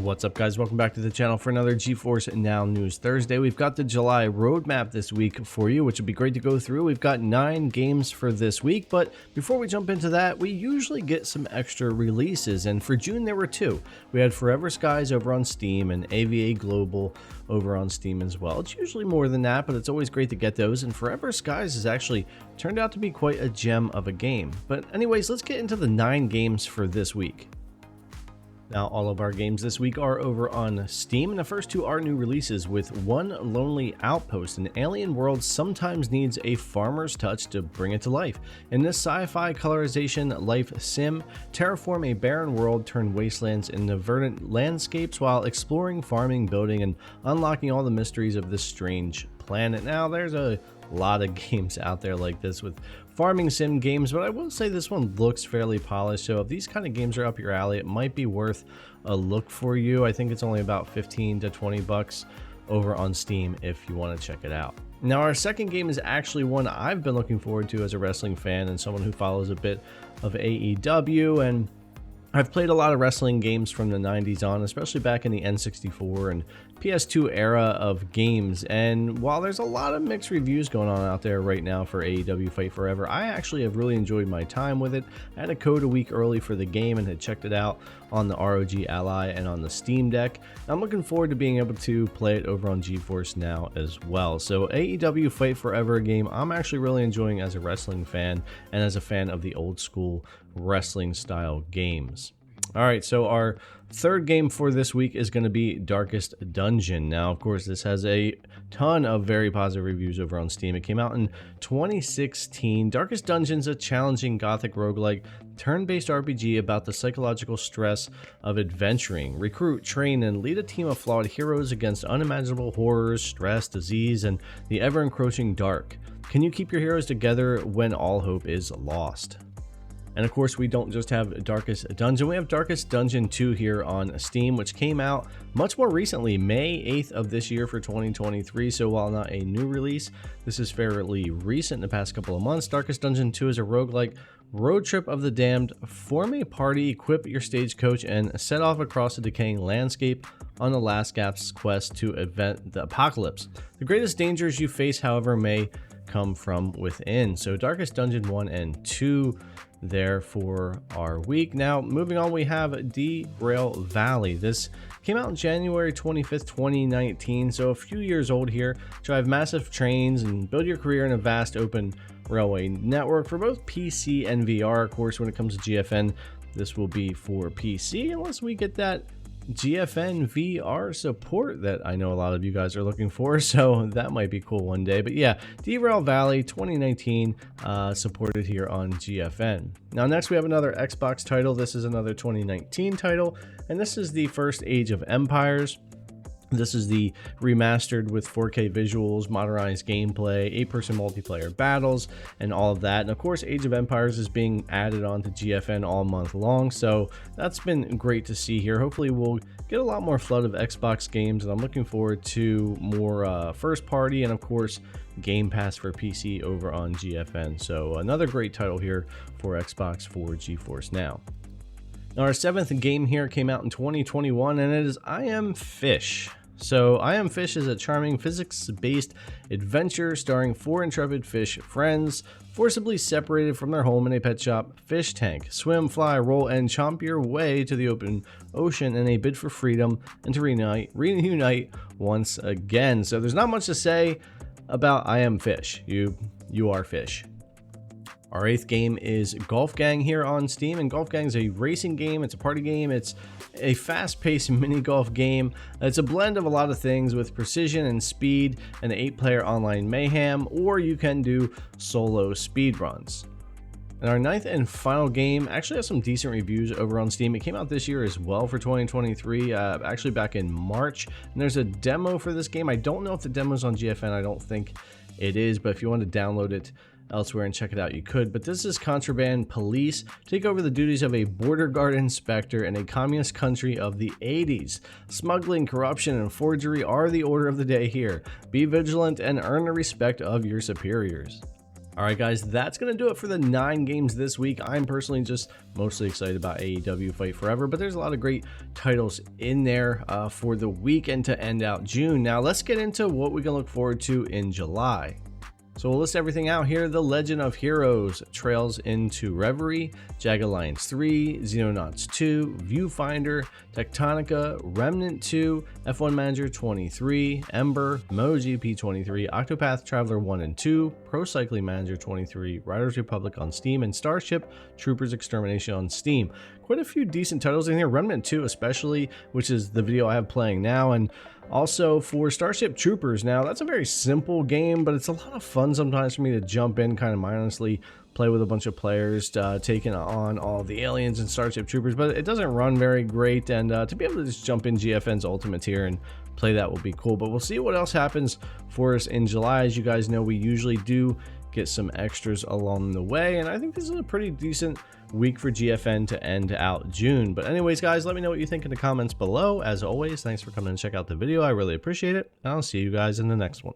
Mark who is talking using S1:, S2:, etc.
S1: What's up, guys? Welcome back to the channel for another GeForce NOW News Thursday. We've got the July roadmap this week for you, which would be great to go through. We've got 9 games for this week, but before we jump into that, we usually get some extra releases, and for June there were 2. We had Forever Skies over on Steam and AVA Global over on Steam as well. It's usually more than that, but it's always great to get those, and Forever Skies has actually turned out to be quite a gem of a game. But anyways, let's get into the 9 games for this week. Now, all of our games this week are over on Steam, and the first 2 are new releases, with one Lonely Outpost. An alien world sometimes needs a farmer's touch to bring it to life. In this sci-fi colorization life sim, terraform a barren world, turn wastelands into verdant landscapes while exploring, farming, building, and unlocking all the mysteries of this strange planet. Now, there's a lot of games out there like this with farming sim games, but I will say this one looks fairly polished, so if these kind of games are up your alley, it might be worth a look for you. I think it's only about 15 to 20 bucks over on Steam if you want to check it out. Now, our second game is actually one I've been looking forward to as a wrestling fan and someone who follows a bit of AEW, and I've played a lot of wrestling games from the 90s on, especially back in the N64 and PS2 era of games, and while there's a lot of mixed reviews going on out there right now for AEW Fight Forever, I actually have really enjoyed my time with it. I had a code a week early for the game and had checked it out on the ROG Ally and on the Steam Deck. I'm looking forward to being able to play it over on GeForce Now as well. So AEW Fight Forever game I'm actually really enjoying as a wrestling fan and as a fan of the old school wrestling style games. All right, so our third game for this week is going to be Darkest Dungeon. Now, of course, this has a ton of very positive reviews over on Steam. It came out in 2016. Darkest Dungeon is a challenging gothic roguelike turn-based RPG about the psychological stress of adventuring. Recruit, train, and lead a team of flawed heroes against unimaginable horrors, stress, disease, and the ever-encroaching dark. Can you keep your heroes together when all hope is lost? And of course, we don't just have Darkest Dungeon, we have Darkest Dungeon 2 here on Steam, which came out much more recently, May 8th of this year for 2023. So while not a new release, this is fairly recent in the past couple of months. Darkest Dungeon 2 is a roguelike road trip of the damned. Form a party, equip your stagecoach, and set off across a decaying landscape on the last gasp's quest to event the apocalypse. The greatest dangers you face, however, may come from within. So Darkest Dungeon 1 and 2 there for our week. Now, moving on, we have Derail Valley. This came out on January 25th, 2019, so a few years old here. Drive massive trains and build your career in a vast open railway network for both PC and VR. Of course, when it comes to GFN, this will be for PC, unless we get that GFN VR support that I know a lot of you guys are looking for, so that might be cool one day. But yeah, Derail Valley 2019 supported here on GFN. Now, next we have another Xbox title. This is another 2019 title, and this is the first Age of Empires. This is the remastered with 4K visuals, modernized gameplay, 8-person multiplayer battles, and all of that. And of course, Age of Empires is being added on to GFN all month long, so that's been great to see here. Hopefully we'll get a lot more flood of Xbox games, and I'm looking forward to more first party and of course Game Pass for PC over on GFN. So another great title here for Xbox for GeForce Now. Now, our 7th game here came out in 2021, and it is I Am Fish. So I Am Fish is a charming physics-based adventure starring 4 intrepid fish friends forcibly separated from their home in a pet shop fish tank. Swim, fly, roll, and chomp your way to the open ocean in a bid for freedom and to reunite once again. So there's not much to say about I Am Fish. You are fish. Our 8th game is Golf Gang here on Steam, and Golf Gang is a racing game, it's a party game, it's a fast-paced mini golf game. It's a blend of a lot of things with precision and speed and 8-player online mayhem, or you can do solo speed runs. And our 9th and final game actually has some decent reviews over on Steam. It came out this year as well for 2023, actually back in March, and there's a demo for this game. I don't know if the demo's on GFN, I don't think it is, but if you want to download it elsewhere and check it out, you could. But this is Contraband Police take over the duties of a border guard inspector in a communist country of the 80s. Smuggling, corruption, and forgery are the order of the day here. Be vigilant and earn the respect of your superiors. All right, guys, that's going to do it for the 9 games this week. I'm personally just mostly excited about AEW Fight Forever, but there's a lot of great titles in there for the weekend to end out June. Now, let's get into what we can look forward to in July. So we'll list everything out here. The Legend of Heroes, Trails into Reverie, Jag Alliance 3, Xenonauts 2, Viewfinder, Tectonica, Remnant 2, F1 Manager 23, Ember, MotoGP 23, Octopath Traveler 1 and 2, Pro Cycling Manager 23, Riders Republic on Steam, and Starship Troopers Extermination on Steam. Quite a few decent titles in here, Remnant 2 especially, which is the video I have playing now, and also for Starship Troopers. Now, that's a very simple game, but it's a lot of fun sometimes for me to jump in kind of mindlessly, play with a bunch of players, taking on all the aliens and Starship Troopers, but it doesn't run very great, and to be able to just jump in GFN's Ultimate Tier and play that will be cool. But we'll see what else happens for us in July. As you guys know, we usually do get some extras along the way, and I think this is a pretty decent week for GFN to end out June. But anyways, guys, let me know what you think in the comments below. As always, thanks for coming and check out the video. I really appreciate it, and I'll see you guys in the next one.